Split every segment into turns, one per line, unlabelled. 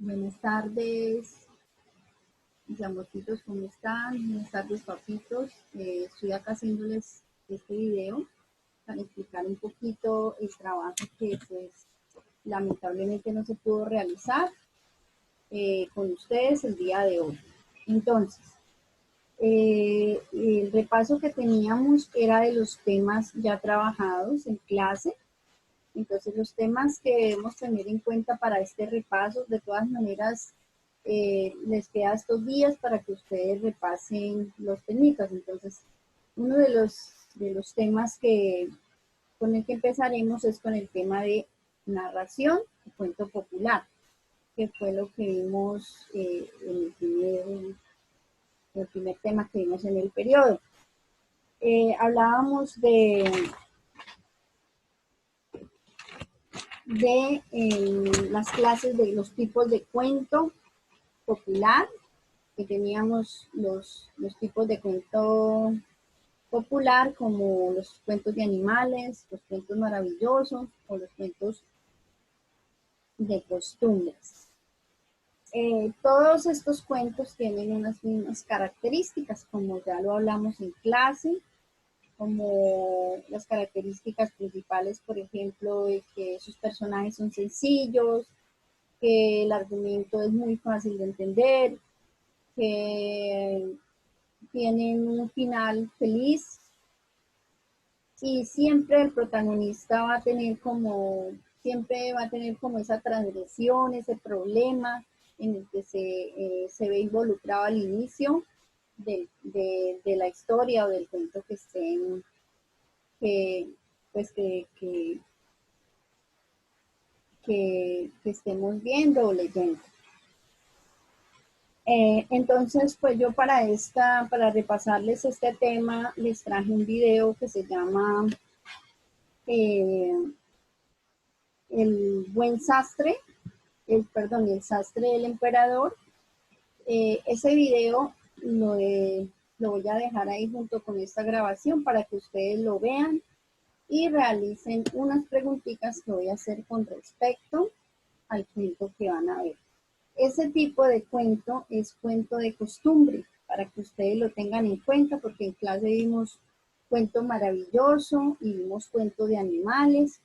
Buenas tardes, mis amorcitos, ¿cómo están? Buenas tardes, papitos. Estoy acá haciéndoles este video para explicar un poquito el trabajo que pues lamentablemente no se pudo realizar con ustedes el día de hoy. Entonces, el repaso que teníamos era de los temas ya trabajados en clase. Entonces, los temas que debemos tener en cuenta para este repaso, de todas maneras, les queda estos días para que ustedes repasen los temitas. Entonces, uno de los temas con el que empezaremos es con el tema de narración y cuento popular, que fue lo que vimos en el primer tema que vimos en el periodo. Hablábamos de las clases de los tipos de cuento popular, que teníamos los tipos de cuento popular como los cuentos de animales, los cuentos maravillosos o los cuentos de costumbres. Todos estos cuentos tienen unas mismas características, como ya lo hablamos en clase, como las características principales, por ejemplo, de que sus personajes son sencillos, que el argumento es muy fácil de entender, que tienen un final feliz y siempre el protagonista va a tener como esa transgresión, ese problema en el que se ve involucrado al inicio de la historia o del cuento que estén, pues que estemos viendo o leyendo. Entonces, pues yo para repasarles este tema, les traje un video que se llama El buen sastre, el sastre del emperador. Ese video lo voy a dejar ahí junto con esta grabación para que ustedes lo vean y realicen unas preguntitas que voy a hacer con respecto al cuento que van a ver. Ese tipo de cuento es cuento de costumbre, para que ustedes lo tengan en cuenta, porque en clase vimos cuento maravilloso y vimos cuento de animales,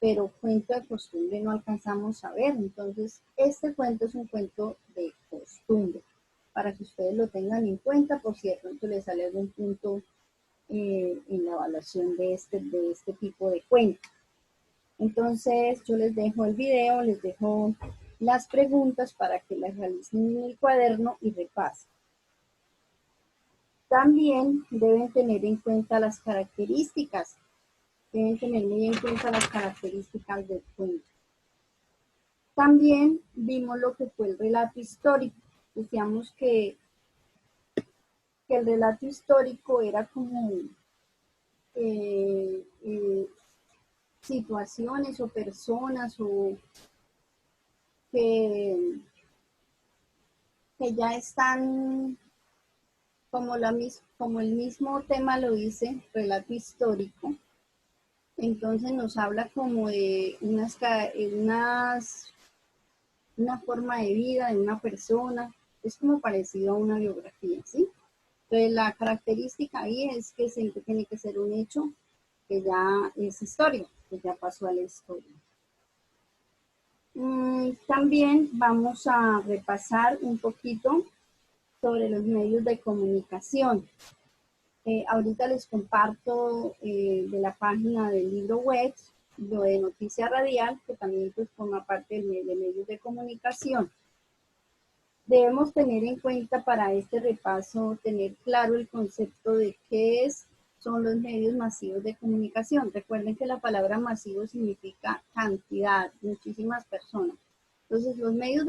pero cuento de costumbre no alcanzamos a ver. Entonces, este cuento es un cuento de costumbre, para que ustedes lo tengan en cuenta, por si de pronto les sale algún punto en la evaluación de este tipo de cuento. Entonces, yo les dejo el video, les dejo las preguntas para que las realicen en el cuaderno y repasen. También deben tener en cuenta las características, deben tener muy en cuenta las características del cuento. También vimos lo que fue el relato histórico. Decíamos que el relato histórico era como situaciones o personas o que ya están como el mismo tema lo dice, relato histórico. Entonces nos habla como de una forma de vida de una persona, es como parecido a una biografía, ¿sí? Entonces la característica ahí es que siempre tiene que ser un hecho que ya es historia, que ya pasó a la historia. También vamos a repasar un poquito sobre los medios de comunicación. Ahorita les comparto de la página del libro web, lo de Noticia Radial, que también pues forma parte de medios de comunicación. Debemos tener en cuenta para este repaso, tener claro el concepto de qué son los medios masivos de comunicación. Recuerden que la palabra masivo significa cantidad, muchísimas personas. Entonces, los medios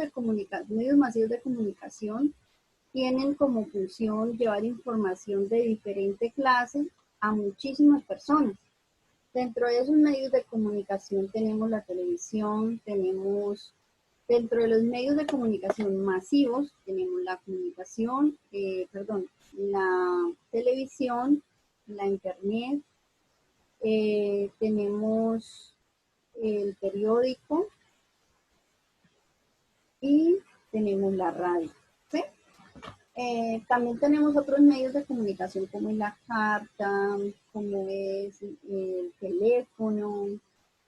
masivos de comunicación tienen como función llevar información de diferente clase a muchísimas personas. Dentro de esos medios de comunicación tenemos la televisión, dentro de los medios de comunicación masivos, tenemos la televisión, la internet, tenemos el periódico y tenemos la radio, ¿sí? También tenemos otros medios de comunicación como es la carta, como es el teléfono,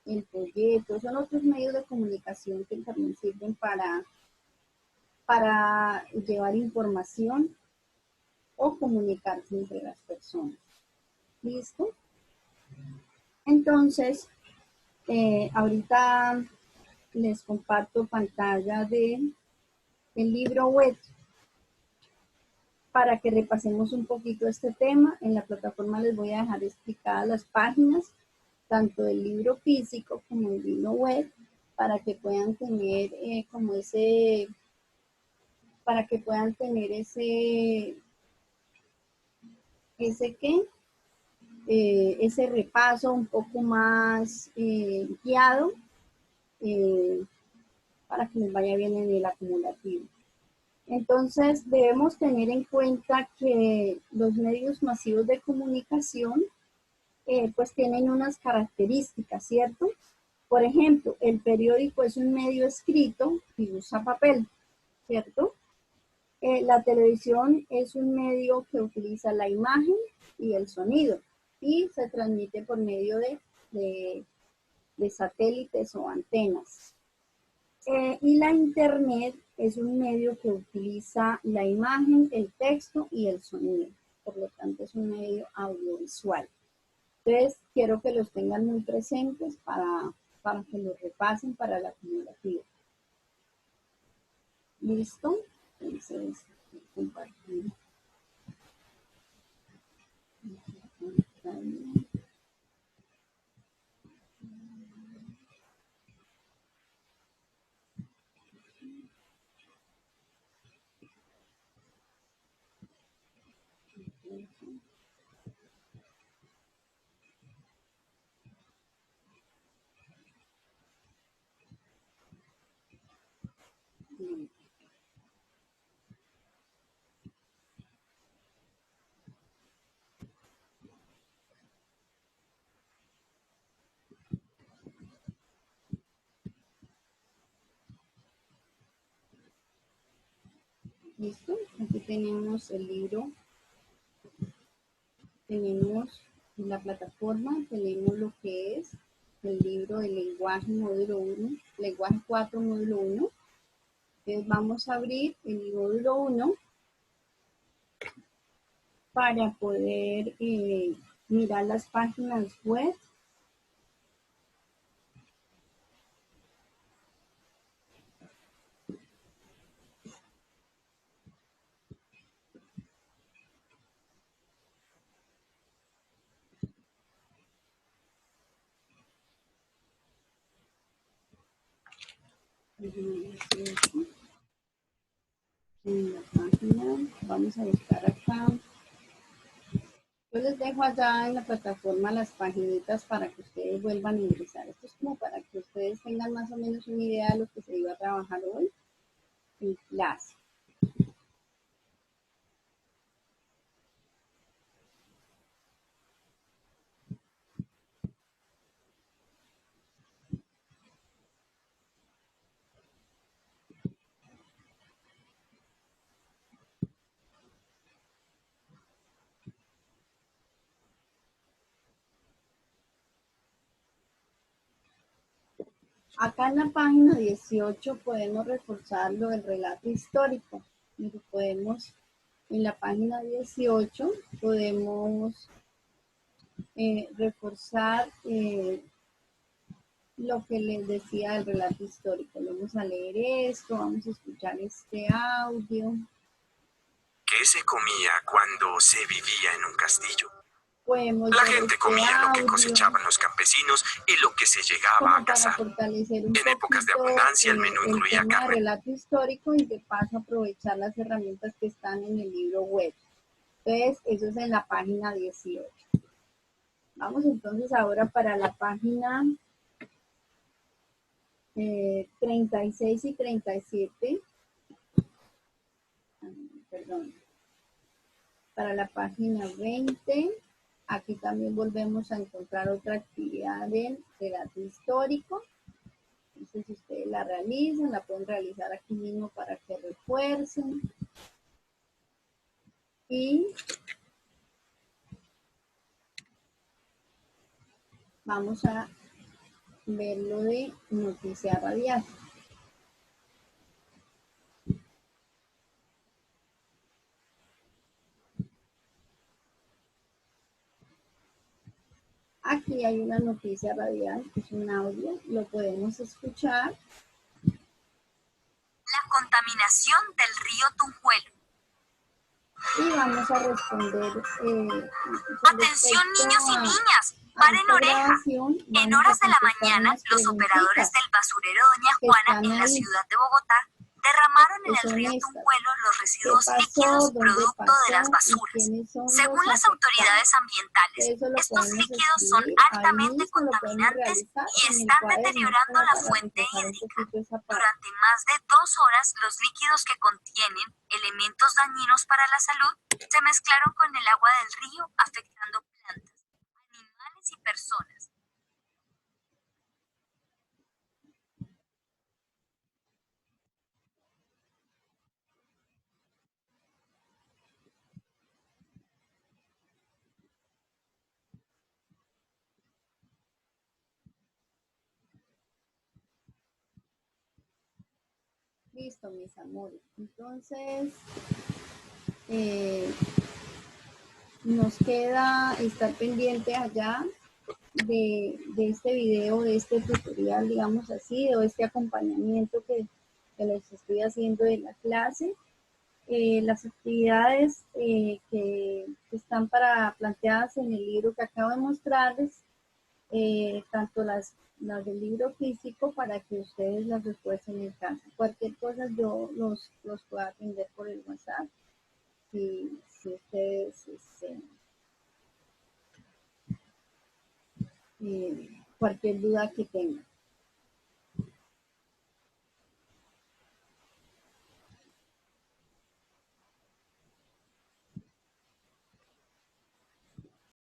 el folleto, son otros medios de comunicación que también sirven para llevar información o comunicarse entre las personas. ¿Listo? Entonces, ahorita les comparto pantalla del libro web para que repasemos un poquito este tema. En la plataforma les voy a dejar explicadas las páginas, tanto del libro físico como del libro web, para que puedan tener como ese, para que puedan tener ese qué, ese repaso un poco más guiado para que les vaya bien en el acumulativo. Entonces, debemos tener en cuenta que los medios masivos de comunicación pues tienen unas características, ¿cierto? Por ejemplo, el periódico es un medio escrito y usa papel, ¿cierto? La televisión es un medio que utiliza la imagen y el sonido y se transmite por medio de satélites o antenas. Y la internet es un medio que utiliza la imagen, el texto y el sonido. Por lo tanto, es un medio audiovisual. Entonces, quiero que los tengan muy presentes para que los repasen para la acumulativa. ¿Listo? Entonces, compartir. ¿Listo? Aquí tenemos el libro, tenemos la plataforma, tenemos lo que es el libro de lenguaje módulo 1, lenguaje 4 módulo 1. Entonces vamos a abrir el módulo 1 para poder mirar las páginas web. En la página, vamos a buscar acá. Yo les dejo allá en la plataforma las paginitas para que ustedes vuelvan a ingresar. Esto es como para que ustedes tengan más o menos una idea de lo que se iba a trabajar hoy en clase. Acá en la página 18 podemos reforzar lo del relato histórico. Y podemos, en la página 18 podemos reforzar lo que les decía del relato histórico. Vamos a leer esto, vamos a escuchar este audio.
¿Qué se comía cuando se vivía en un castillo?
Podemos
La
ver
gente
este
comía lo que
audio
cosechaban los campesinos y lo que se llegaba
como
a
para
cazar.
fortalecer un
En épocas de
poquito
abundancia, el menú
el
incluía
tema de
carne.
relato histórico y de paso aprovechar las herramientas que están en el libro web. Entonces, eso es en la página 18. Vamos entonces ahora para la página 36 y 37. Perdón. Para la página 20, aquí también volvemos a encontrar otra actividad del relato histórico. Entonces, si ustedes la realizan, la pueden realizar aquí mismo para que refuercen. Y vamos a ver lo de noticia radial. Aquí hay una noticia radial, que es un audio, lo podemos escuchar.
La contaminación del río Tunjuelo.
Y vamos a responder.
Atención niños y niñas, paren oreja. En horas de la mañana, los operadores del basurero Doña Juana en la ciudad de Bogotá derramaron en el río Tunjuelo los residuos líquidos producto de las basuras. Según las autoridades ambientales, estos líquidos son altamente contaminantes y están deteriorando la fuente hídrica. Durante más de 2 horas, los líquidos que contienen elementos dañinos para la salud se mezclaron con el agua del río, afectando plantas, animales y personas.
Listo, mis amores. Entonces, nos queda estar pendiente allá de este video, de este tutorial, digamos así, o este acompañamiento que les estoy haciendo de la clase. Las actividades que están planteadas en el libro que acabo de mostrarles, tanto las del libro físico para que ustedes las refuercen en casa. Cualquier cosa yo los puedo atender por el WhatsApp si ustedes cualquier duda que tengan.